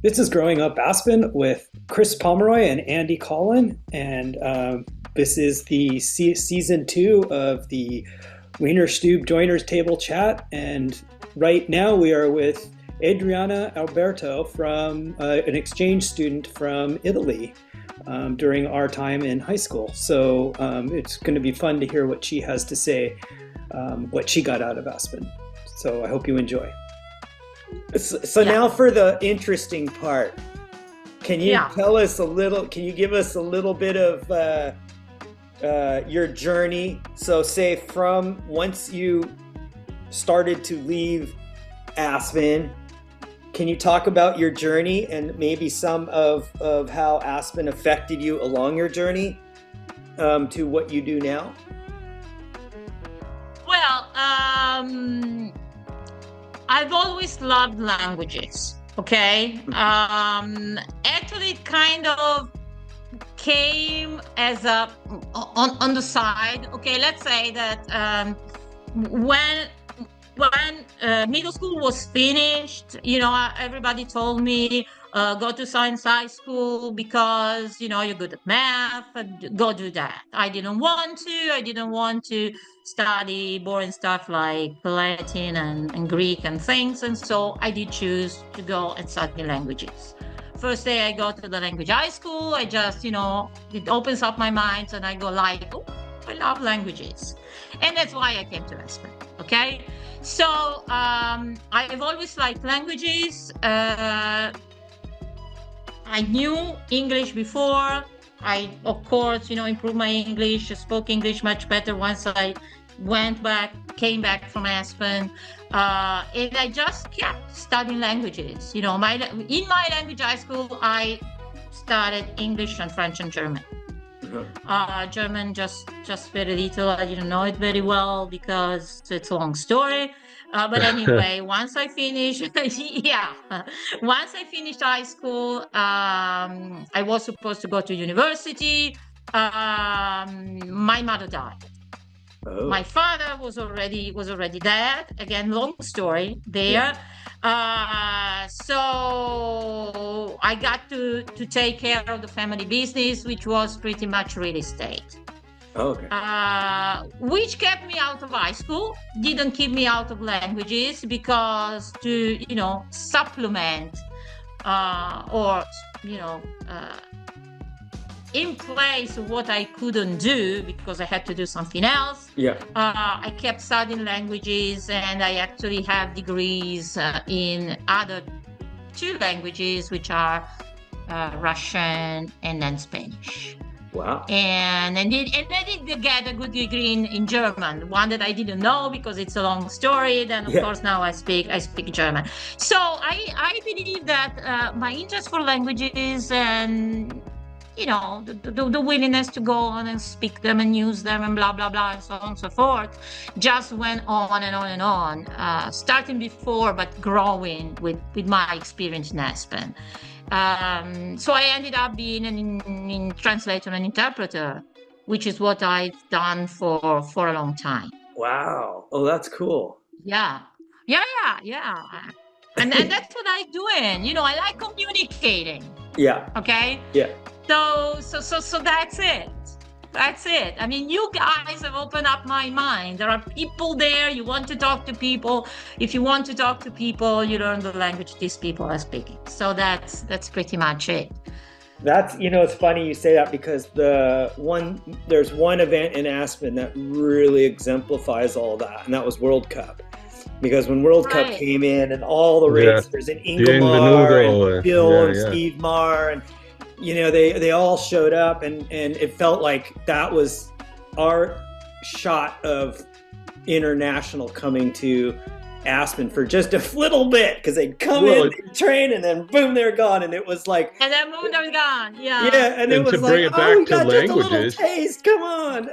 This is Growing Up Aspen with Chris Pomeroy and Andy Collin, and this is the season 2 of the Wiener Stube Joiners Table Chat. And right now we are with Adriana Oberto, from an exchange student from Italy during our time in high school. So it's going to be fun to hear what she has to say, what she got out of Aspen. So I hope you enjoy. So now for the interesting part. Can you tell us a little, can you give us a little bit of your journey? So say from once you started to leave Aspen, can you talk about your journey and maybe some of how Aspen affected you along your journey to what you do now? Well, I've always loved languages, okay? Actually, it kind of came as on the side, okay? Let's say that when middle school was finished, everybody told me, go to science high school because, you're good at math, go do that. I didn't want to study boring stuff like Latin and Greek and things. And so I did choose to go and study languages. First day I go to the language high school, I just, it opens up my mind and I go like, oh, I love languages. And that's why I came to Aspen, okay? So I've always liked languages. I knew English before. I, of course, improved my English, spoke English much better once I came back from Aspen. And I just kept studying languages. In my language high school, I studied English and French and German. German just very little. I didn't know it very well because it's a long story. But anyway, once I finished, once I finished high school, I was supposed to go to university. My mother died. Oh. My father was already dead. Again, long story there. Yeah. So I got to take care of the family business, which was pretty much real estate. Okay. Which kept me out of high school, didn't keep me out of languages, because to, supplement in place of what I couldn't do because I had to do something else. I kept studying languages, and I actually have degrees in other 2 languages, which are Russian and then Spanish. Wow. And I did get a good degree in German, one that I didn't know because it's a long story. Then of course now I speak German. So I believe that my interest for languages and the willingness to go on and speak them and use them and blah, blah, blah, and so on and so forth, just went on and on and on, starting before, but growing with my experience in Aspen. So I ended up being an translator and interpreter, which is what I've done for a long time. Wow. Oh, that's cool. Yeah. And that's what I'm doing. I like communicating. Yeah. Okay? Yeah. So that's it. That's it. I mean, you guys have opened up my mind. There are people there. You want to talk to people. If you want to talk to people, you learn the language these people are speaking. So that's pretty much it. That's, it's funny you say that, because there's one event in Aspen that really exemplifies all that, and that was World Cup. Because when World Cup came in and all the racers and Ingmar and Bill and Steve Marr and they all showed up, and it felt like that was our shot of international coming to Aspen for just a little bit, because they'd come in, they'd train, and then boom, they're gone, and it was like, and then boom, they're gone. And it was to bring like, it back we got to just languages, a little taste, come on.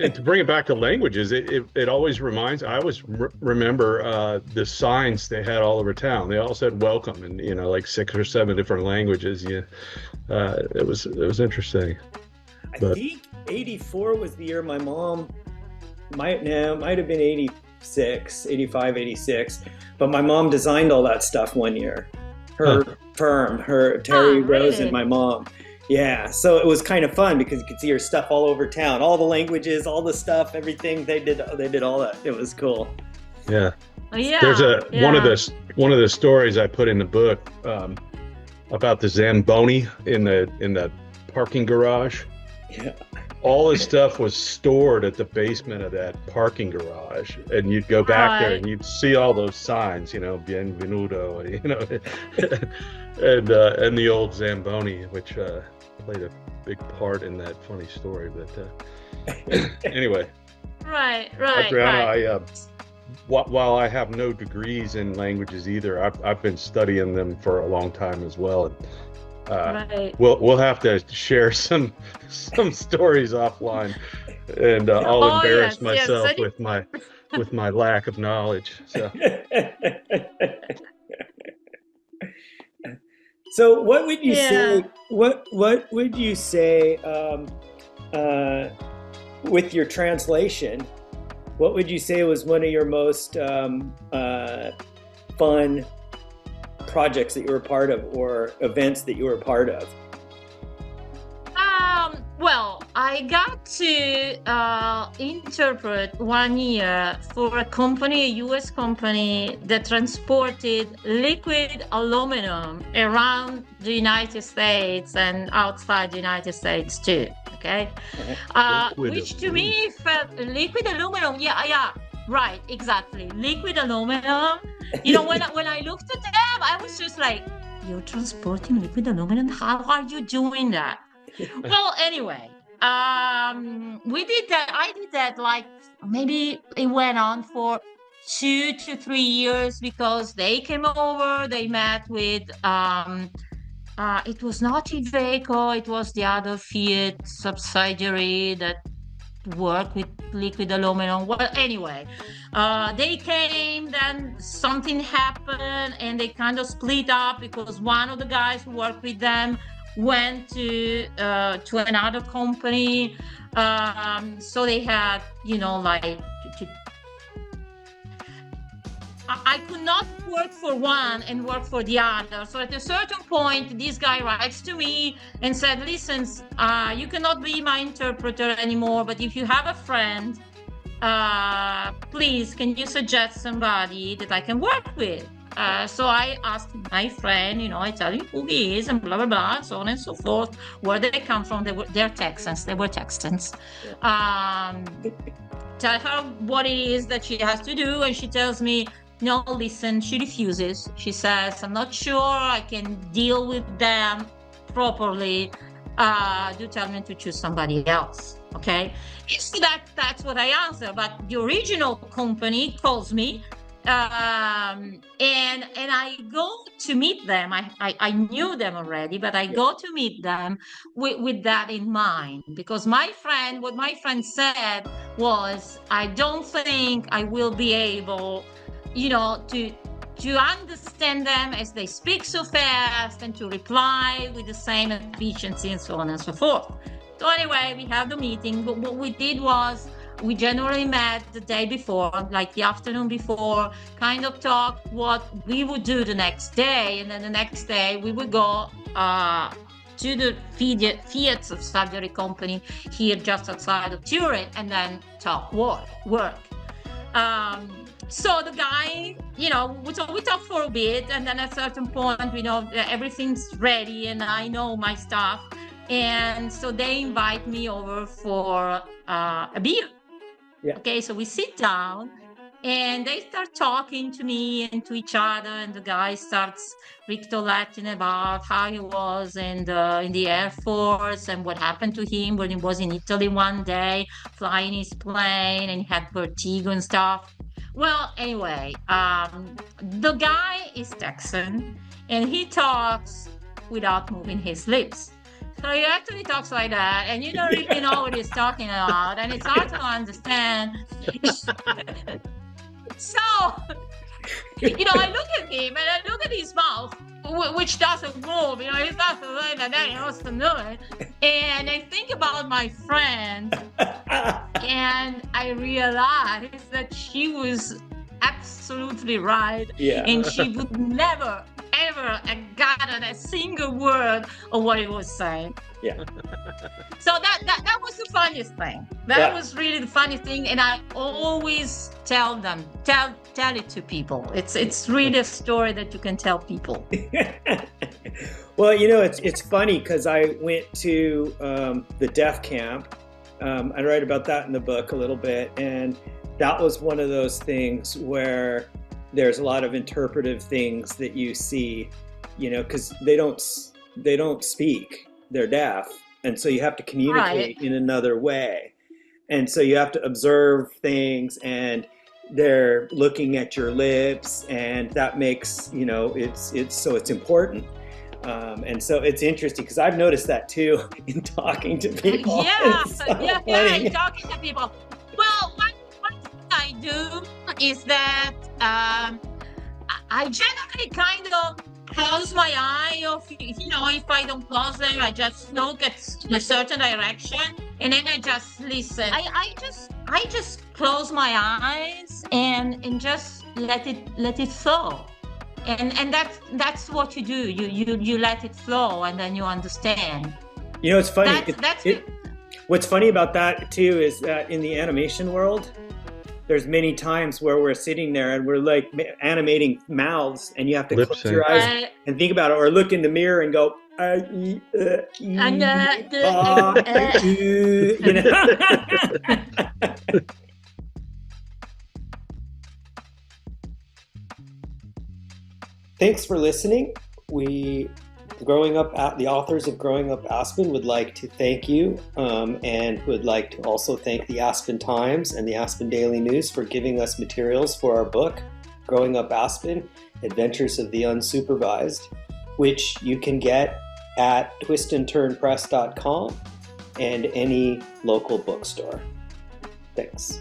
And to bring it back to languages, it always reminds. I always remember the signs they had all over town. They all said welcome, and like 6 or 7 different languages. It was interesting. I think 84 was the year my mom might have been 86, 85, 86. But my mom designed all that stuff one year. her firm, her Terry Rose really? and my mom. Yeah, so it was kind of fun because you could see her stuff all over town, all the languages, all the stuff, everything. They did all that. It was cool. Yeah. Yeah. There's one of the stories I put in the book about the Zamboni in the parking garage. Yeah. All his stuff was stored at the basement of that parking garage, and you'd go back there and you'd see all those signs, bienvenuto, and the old Zamboni, which played a big part in that funny story. But anyway, right, Adriana, while I have no degrees in languages either, I've been studying them for a long time as well. We'll have to share some stories offline, and I'll embarrass myself with my lack of knowledge. So what would you say? What would you say with your translation? What would you say was one of your most fun projects that you were part of, or events that you were part of? Well, I got to interpret 1 year for a company, a US company that transported liquid aluminum around the United States and outside the United States too. Okay, which to me felt liquid aluminum. Yeah, right, exactly. Liquid aluminum. When I looked at them, I was just like, "You're transporting liquid aluminum? How are you doing that?" Well, anyway, we did that. I did that like maybe it went on for 2 to 3 years because they came over. They met with. It was not Iveco. It was the other Fiat subsidiary that work with liquid aluminum. Well, anyway, they came, then something happened, and they kind of split up because one of the guys who worked with them went to another company. So they had, I could not work for one and work for the other. So at a certain point, this guy writes to me and said, "Listen, you cannot be my interpreter anymore, but if you have a friend, please, can you suggest somebody that I can work with?" So I asked my friend, I tell you who he is and blah, blah, blah, so on and so forth, where they come from. They're Texans. They were Texans. Tell her what it is that she has to do, and she tells me, "No, listen," she refuses. She says, "I'm not sure I can deal with them properly. Do tell me to choose somebody else." Okay? So that's what I answer. But the original company calls me, and I go to meet them. I knew them already, but I go to meet them with that in mind, because what my friend said was, "I don't think I will be able to understand them as they speak so fast and to reply with the same efficiency," and so on and so forth. So anyway, we had the meeting. But what we did was we generally met the day before, like the afternoon before, kind of talked what we would do the next day. And then the next day we would go to the Fiat subsidiary company here just outside of Turin, and then talk work. So the guy, we talk for a bit, and then at a certain point, everything's ready and I know my stuff. And so they invite me over for a beer. Yeah. Okay, so we sit down and they start talking to me and to each other, and the guy starts recollecting about how he was in the Air Force and what happened to him when he was in Italy one day, flying his plane, and he had vertigo and stuff. Well, anyway, the guy is Texan, and he talks without moving his lips. So he actually talks like that, and you don't really know what he's talking about, and it's hard to understand. So, I look at him, and I look at his mouth, which doesn't move. He's not like that, he knows to do it. And I think about my friend, and I realized that she was absolutely right. Yeah. And she would never, never gotten a single word of what he was saying. Yeah. So that was the funniest thing. That was really the funny thing, and I always tell them, tell it to people. It's really a story that you can tell people. Well, it's funny because I went to the deaf camp. I write about that in the book a little bit, and that was one of those things where there's a lot of interpretive things that you see, because they don't speak, they're deaf, and so you have to communicate in another way, and so you have to observe things, and they're looking at your lips, and that makes it's important. And so it's interesting because I've noticed that too in talking to people. In talking to people. Well, one thing I do is that I generally kind of close my eye, or if I don't close them, I just look at a certain direction and then I just listen. I just close my eyes and just let it flow. And that's what you do. You let it flow, and then you understand. It's funny. What's funny about that too is that in the animation world, there's many times where we're sitting there and we're like animating mouths, and you have to close your eyes and think about it, or look in the mirror and go. Thanks for listening. The authors of Growing Up Aspen would like to thank you, and would like to also thank the Aspen Times and the Aspen Daily News for giving us materials for our book, Growing Up Aspen, Adventures of the Unsupervised, which you can get at twistandturnpress.com and any local bookstore. Thanks.